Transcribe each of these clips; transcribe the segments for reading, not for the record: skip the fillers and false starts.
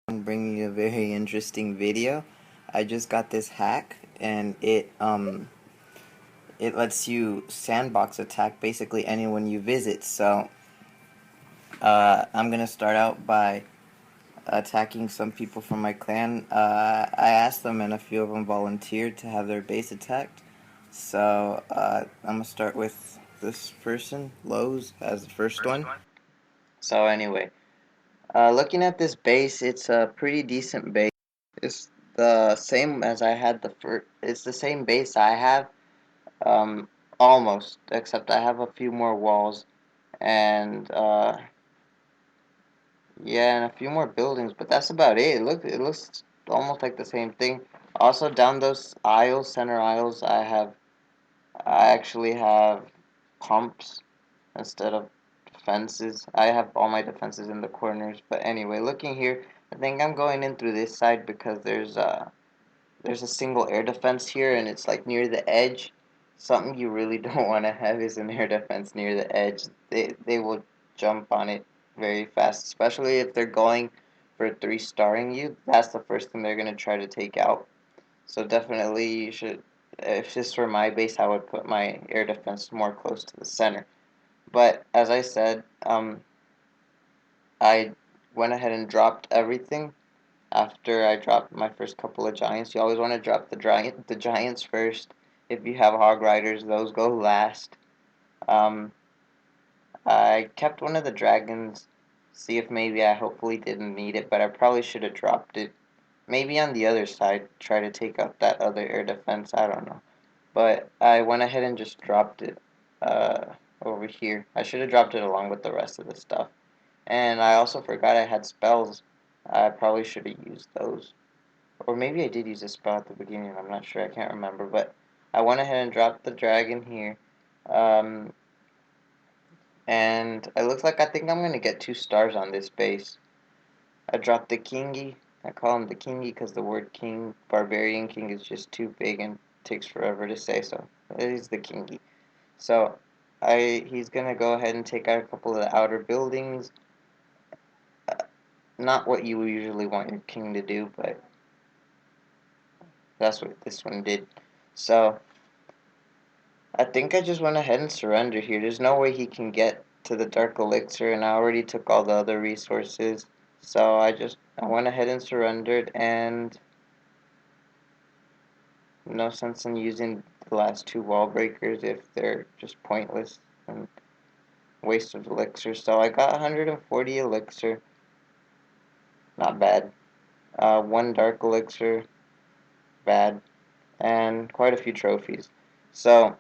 I'm bringing you a very interesting video. I just got this hack, and it lets you sandbox attack basically anyone you visit. So I'm gonna start out by attacking some people from my clan. I asked them, and a few of them volunteered to have their base attacked. So I'm gonna start with this person, Lowe's, as the first one. So anyway, looking at this base, it's a pretty decent base. It's the same as I had the first. It's the same base I have, um, almost, except I have a few more walls and yeah, and a few more buildings. But that's about it. It looks almost like the same thing. Also, down those aisles, center aisles, I actually have pumps instead of defenses. I have all my defenses in the corners. But anyway, looking here, I think I'm going in through this side because there's a single air defense here, and it's like near the edge. Something you really don't want to have is an air defense near the edge. They will jump on it very fast, especially if they're going for 3-starring you. That's the first thing they're gonna try to take out. So definitely you should. If this were my base, I would put my air defense more close to the center. But as I said, I went ahead and dropped everything after I dropped my first couple of giants. You always want to drop the giants first. If you have hog riders, those go last. Um, I kept one of the dragons, see if maybe I hopefully didn't need it, but I probably should have dropped it. Maybe on the other side, try to take out that other air defense. I don't know, but I went ahead and just dropped it uh, over here. I should have dropped it along with the rest of the stuff. And I also forgot I had spells. I probably should have used those. Or maybe I did use a spell at the beginning, I'm not sure, I can't remember, but I went ahead and dropped the dragon here. Um, and it looks like I think I'm going to get 2 stars on this base. I dropped the kingy. I call him the kingy because the word king, barbarian king, is just too big and takes forever to say, so it is the kingy. So he's going to go ahead and take out a couple of the outer buildings. Not what you usually want your king to do, but that's what this one did. So I think I just went ahead and surrendered here. There's no way he can get to the Dark Elixir, and I already took all the other resources. So I went ahead and surrendered, and no sense in using the last 2 wall breakers if they're just pointless and waste of elixir. So I got 140 elixir, not bad. 1 dark elixir, bad, and quite a few trophies. So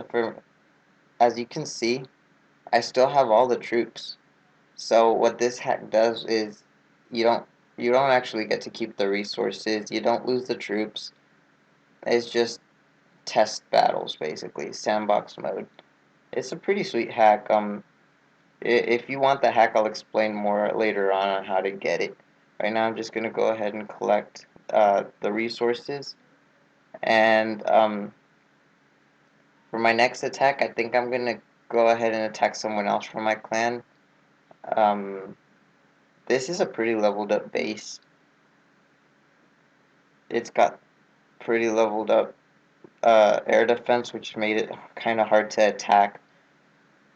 for as you can see, I still have all the troops. So what this hack does is you don't you don't actually get to keep the resources. You don't lose the troops. It's just test battles basically, sandbox mode. It's a pretty sweet hack. If you want the hack, I'll explain more later on how to get it. Right now, I'm just gonna go ahead and collect the resources, and for my next attack, I think I'm gonna go ahead and attack someone else from my clan. Um, this is a pretty leveled up base. It's got pretty leveled up air defense, which made it kind of hard to attack.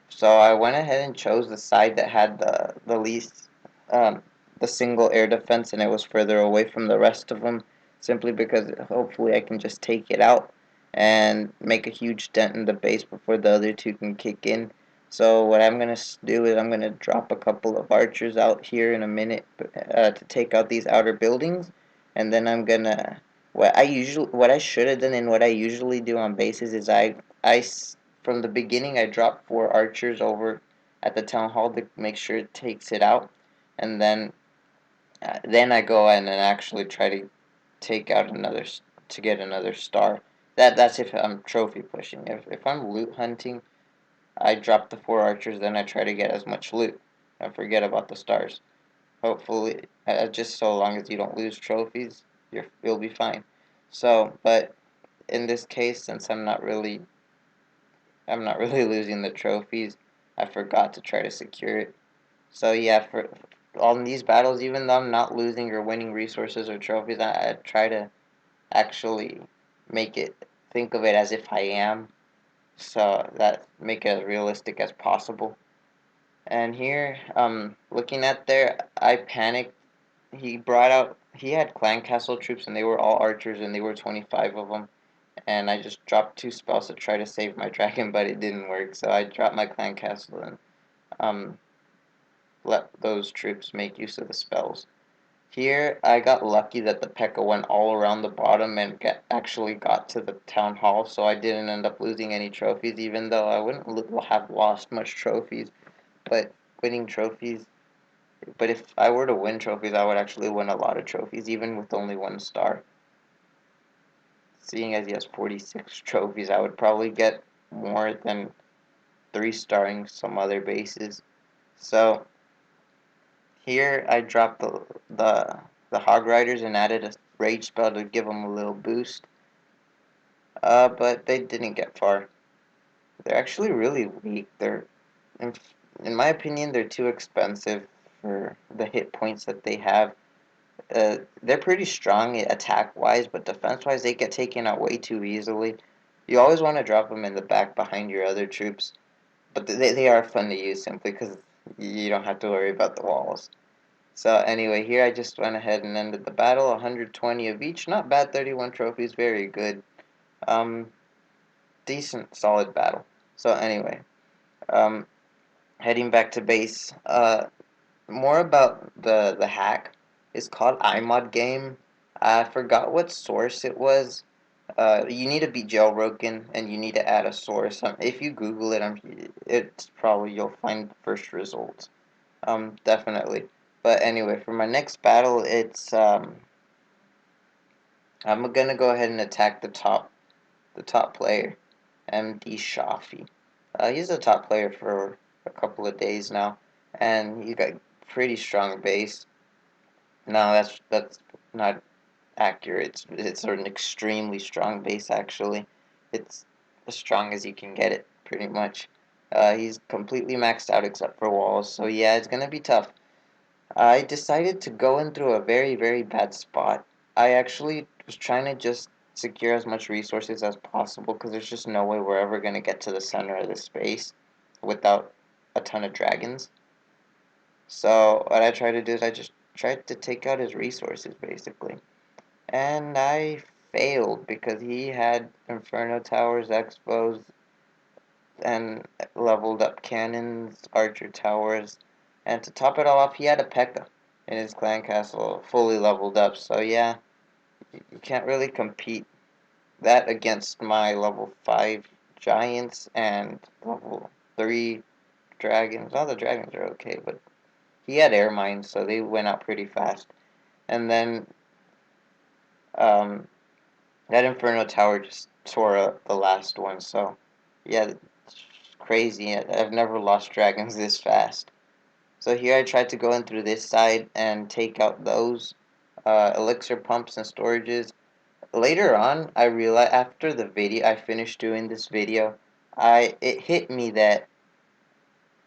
So I went ahead and chose the side that had the least, um, the single air defense, and it was further away from the rest of them, simply because hopefully I can just take it out and make a huge dent in the base before the other 2 can kick in. So what I'm gonna do is I'm gonna drop a couple of archers out here in a minute to take out these outer buildings, and then I'm gonna what I should have done and what I usually do on bases is from the beginning, I drop 4 archers over at the town hall to make sure it takes it out, and then I go in and actually try to take out another to get another star. That's if I'm trophy pushing. If I'm loot hunting, I drop the 4 archers, then I try to get as much loot and forget about the stars. Hopefully, just so long as you don't lose trophies, you'll be fine. So, but in this case, since I'm not really losing the trophies. I forgot to try to secure it. So yeah, on these battles, even though I'm not losing or winning resources or trophies, I try to actually make it think of it as if I am, so that make it as realistic as possible. And here, looking at there, I panicked. He had clan castle troops, and they were all archers, and they were 25 of them. And I just dropped two spells to try to save my dragon, but it didn't work. So I dropped my clan castle and um, let those troops make use of the spells. Here, I got lucky that the P.E.K.K.A. went all around the bottom and actually got to the town hall, so I didn't end up losing any trophies, even though I wouldn't have lost much trophies. But winning trophies, but if I were to win trophies, I would actually win a lot of trophies, even with only 1 star. Seeing as he has 46 trophies, I would probably get more than 3-starring some other bases. So here I dropped the Hog Riders and added a rage spell to give them a little boost. But they didn't get far. They're actually really weak. In, in my opinion, they're too expensive for the hit points that they have. They're pretty strong attack-wise, but defense-wise, they get taken out way too easily. You always want to drop them in the back behind your other troops, but they are fun to use simply because you don't have to worry about the walls. So anyway, here I just went ahead and ended the battle, 120 of each. Not bad, 31 trophies, very good. Um, Decent, solid battle. So anyway, um, heading back to base. More about the hack. It's called iMod game. I forgot what source it was. You need to be jailbroken and you need to add a source. If you Google it, it's probably you'll find the first results. Definitely. But anyway, for my next battle, I'm gonna go ahead and attack the top player, MD Shafi. He's a top player for a couple of days now, and he's got pretty strong base. No, that's not accurate. It's an extremely strong base, actually. It's as strong as you can get it, pretty much. He's completely maxed out except for walls, so yeah, it's gonna be tough. I decided to go in through a very, very bad spot. I actually was trying to just secure as much resources as possible because there's just no way we're ever gonna get to the center of the space without a ton of dragons. So what I tried to do is I just tried to take out his resources, basically. And I failed because he had Inferno Towers, Expos, and leveled up cannons, Archer Towers. And to top it all off, he had a P.E.K.K.A. in his clan castle, fully leveled up. So yeah, you can't really compete that against my level 5 giants and level 3 dragons. All the dragons are okay, but he had air mines, so they went out pretty fast. And then um, that Inferno Tower just tore up the last one, so yeah, it's crazy. I've never lost dragons this fast. So here I tried to go in through this side and take out those elixir pumps and storages. Later on, I realized after the video, I finished doing this video, it hit me that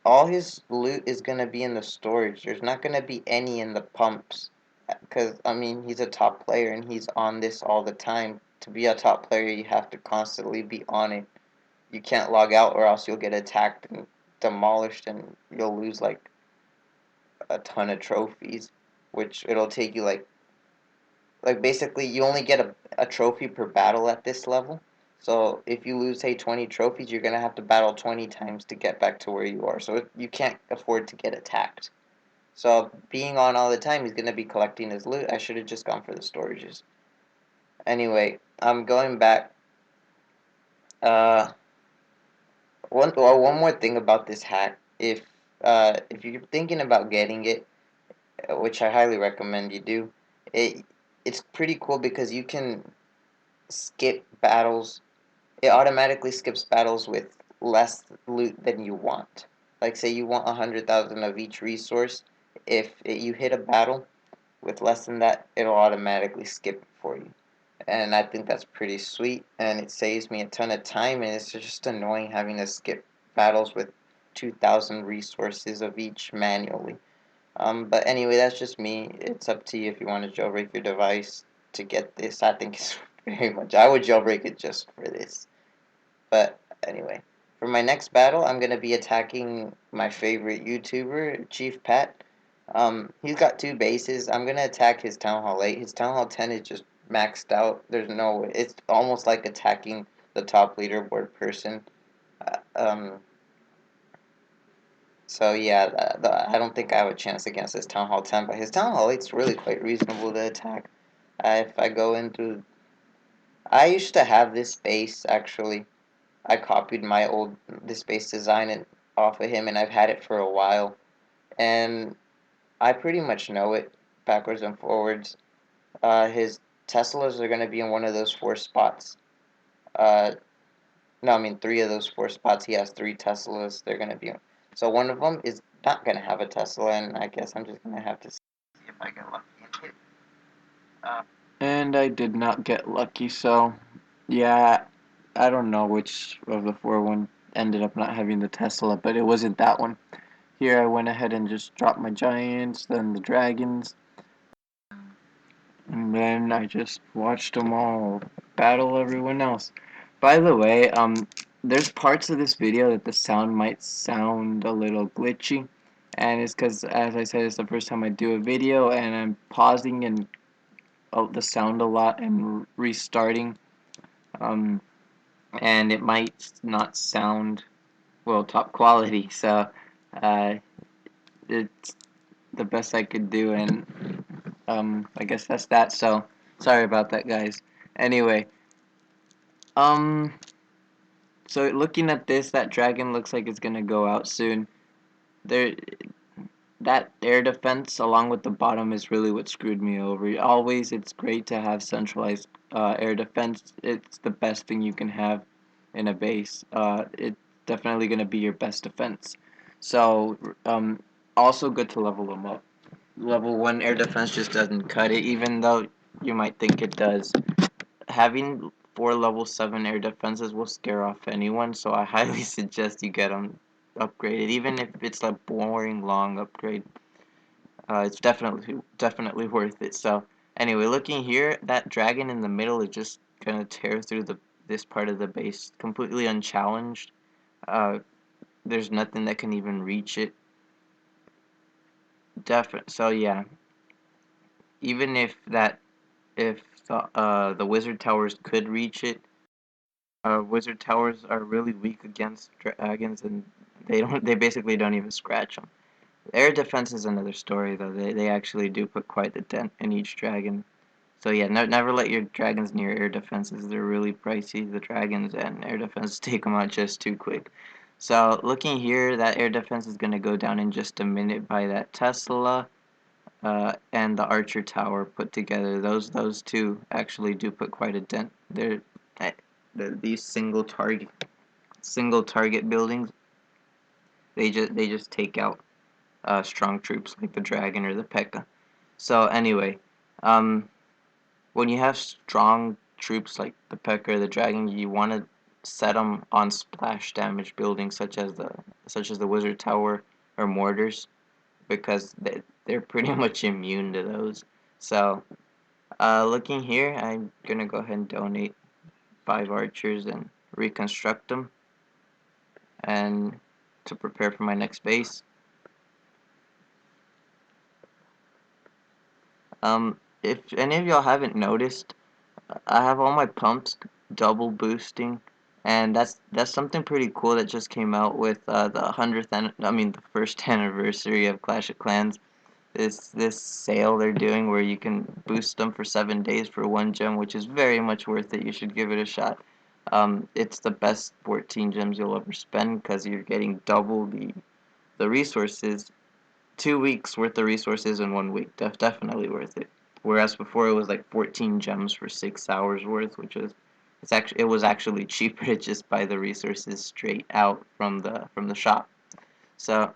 all his loot is gonna be in the storage. There's not gonna be any in the pumps. Because, I mean, he's a top player and he's on this all the time. To be a top player, you have to constantly be on it. You can't log out or else you'll get attacked and demolished and you'll lose, like, a ton of trophies. Which it'll take you, like basically, you only get a trophy per battle at this level. So if you lose, say, 20 trophies, you're going to have to battle 20 times to get back to where you are. So you can't afford to get attacked. So being on all the time, he's going to be collecting his loot. I should have just gone for the storages. Anyway, I'm going back. Uh, one more thing about this hack. If you're thinking about getting it, which I highly recommend you do, it's pretty cool because you can skip battles. It automatically skips battles with less loot than you want. Like say you want 100,000 of each resource. If you hit a battle with less than that, it'll automatically skip it for you. And I think that's pretty sweet, and it saves me a ton of time, and it's just annoying having to skip battles with 2,000 resources of each manually. But anyway, that's just me. It's up to you if you want to jailbreak your device to get this. I think it's very much. I would jailbreak it just for this. But anyway, for my next battle, I'm gonna be attacking my favorite YouTuber, Chief Pat. He's got 2 bases. I'm gonna attack his Town Hall 8. His Town Hall 10 is just maxed out. There's no way. It's almost like attacking the top leaderboard person. Uh, um, so yeah, I don't think I have a chance against his Town Hall 10, but his Town Hall 8 is really quite reasonable to attack. If I go into, I used to have this base actually. I copied my old this base design and off of him, and I've had it for a while, and I pretty much know it backwards and forwards. His Teslas are going to be in one of those 4 spots. Uh, no, I mean 3 of those 4 spots. He has 3 Teslas. They're going to be. So one of them is not going to have a Tesla, and I guess I'm just going to have to see if I get lucky and hit. And I did not get lucky, so yeah, I don't know which of the 4 ended up not having the Tesla, but it wasn't that one. Here I went ahead and just dropped my giants, then the dragons, and then I just watched them all battle everyone else. By the way, there's parts of this video that the sound might sound a little glitchy, and it's because, as I said, it's the first time I do a video, and I'm pausing and the sound a lot and restarting, um, and it might not sound well top quality. So, uh, it's the best I could do, and I guess that's that. So, sorry about that, guys. Anyway, um, so looking at this, that dragon looks like it's gonna go out soon. There, that air defense along with the bottom is really what screwed me over. Always, it's great to have centralized air defense. It's the best thing you can have in a base. It's definitely gonna be your best defense. So, also good to level them up. Level 1 air defense just doesn't cut it, even though you might think it does. Having 4 level 7 air defenses will scare off anyone, so I highly suggest you get them upgraded, even if it's a boring long upgrade. It's definitely worth it. So anyway, looking here, that dragon in the middle is just gonna tear through this part of the base completely unchallenged. Uh, there's nothing that can even reach it. So yeah, even if the wizard towers could reach it, wizard towers are really weak against dragons, and they basically don't even scratch them. Air defense is another story though. They actually do put quite the dent in each dragon. So yeah, never let your dragons near air defenses. They're really pricey. The dragons and air defense take them out just too quick. So looking here, that air defense is gonna go down in just a minute by that Tesla. And the Archer Tower put together. Those two actually do put quite a dent. Eh, these single target buildings. They just take out strong troops like the Dragon or the P.E.K.K.A. So anyway, um, when you have strong troops like the P.E.K.K.A. or the Dragon, you want to set them on splash damage buildings such as the Wizard Tower or mortars, because they're pretty much immune to those. So, looking here, I'm gonna go ahead and donate 5 archers and reconstruct them, and to prepare for my next base. If any of y'all haven't noticed, I have all my pumps double boosting, and that's something pretty cool that just came out with the first anniversary of Clash of Clans. This sale they're doing where you can boost them for 7 days for 1 gem, which is very much worth it. You should give it a shot. It's the best 14 gems you'll ever spend because you're getting double the resources. 2 weeks worth of resources in 1 week. Definitely worth it. Whereas before it was like 14 gems for 6 hours worth, it was actually cheaper to just buy the resources straight out from the shop. So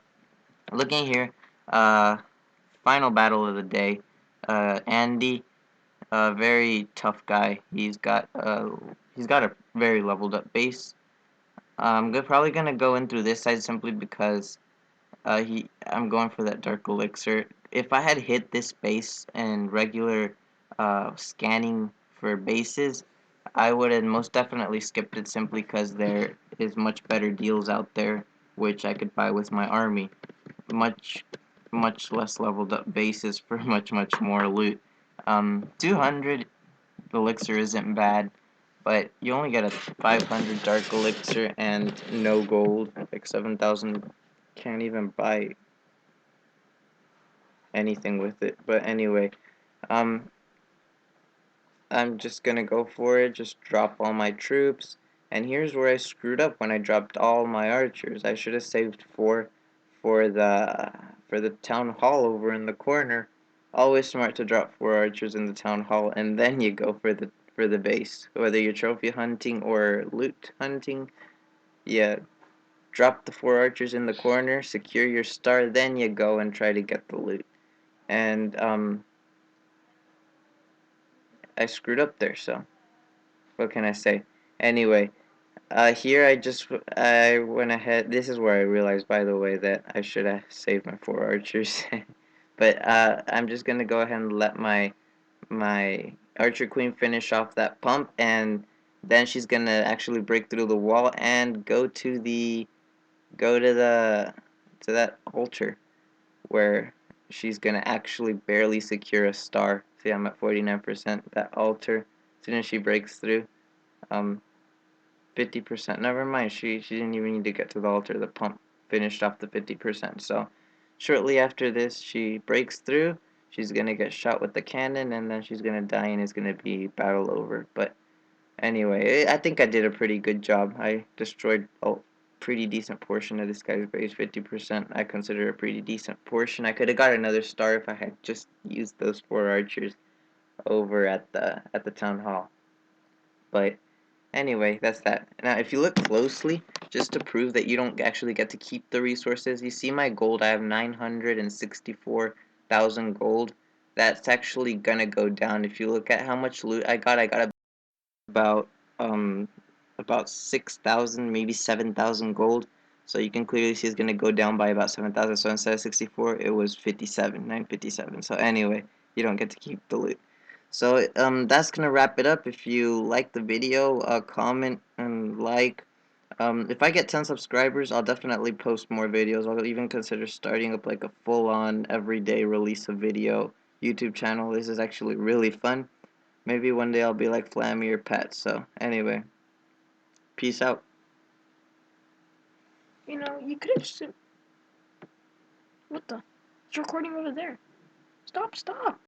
looking here, uh, final battle of the day. Andy, a very tough guy. He's got a very leveled up base. Probably gonna go in through this side simply because I'm going for that dark elixir. If I had hit this base and regular scanning for bases, I would have most definitely skipped it simply because there is much better deals out there which I could buy with my army. Much much less leveled up bases for much more loot. 200 elixir isn't bad, but you only get a 500 dark elixir and no gold. Like 7,000, can't even buy anything with it. But anyway, um, I'm just gonna go for it. Just drop all my troops. And here's where I screwed up when I dropped all my archers. I should have saved four for the town hall over in the corner. Always smart to drop four archers in the town hall, and then you go for the base. Whether you're trophy hunting or loot hunting, yeah, drop the four archers in the corner, secure your star, then you go and try to get the loot. And I screwed up there, so what can I say? Anyway, here I went ahead. This is where I realized, by the way, that I should have saved my four archers. But I'm just gonna go ahead and let my archer queen finish off that pump, and then she's gonna actually break through the wall and go to that altar where she's gonna actually barely secure a star. See, I'm at 49%. That altar, as soon as she breaks through, um, 50%. Never mind. She didn't even need to get to the altar. The pump finished off the 50%. So shortly after this, she breaks through. She's gonna get shot with the cannon, and then she's gonna die, and it's gonna be battle over. But anyway, I think I did a pretty good job. I destroyed a pretty decent portion of this guy's base. 50%. I consider a pretty decent portion. I could have got another star if I had just used those four archers over at the town hall. But anyway, that's that. Now, if you look closely, just to prove that you don't actually get to keep the resources, you see my gold, I have 964,000 gold. That's actually gonna go down. If you look at how much loot I got about, um, about 6,000, maybe 7,000 gold. So you can clearly see it's gonna go down by about 7,000. So instead of 64, it was 57, 957. So anyway, you don't get to keep the loot. So that's gonna wrap it up. If you like the video, comment and like. If I get 10 subscribers, I'll definitely post more videos. I'll even consider starting up like a full-on everyday release of video YouTube channel. This is actually really fun. Maybe one day I'll be like Flammy or Pat. So anyway, peace out. You know, you could have just. What the? It's recording over there. Stop, stop.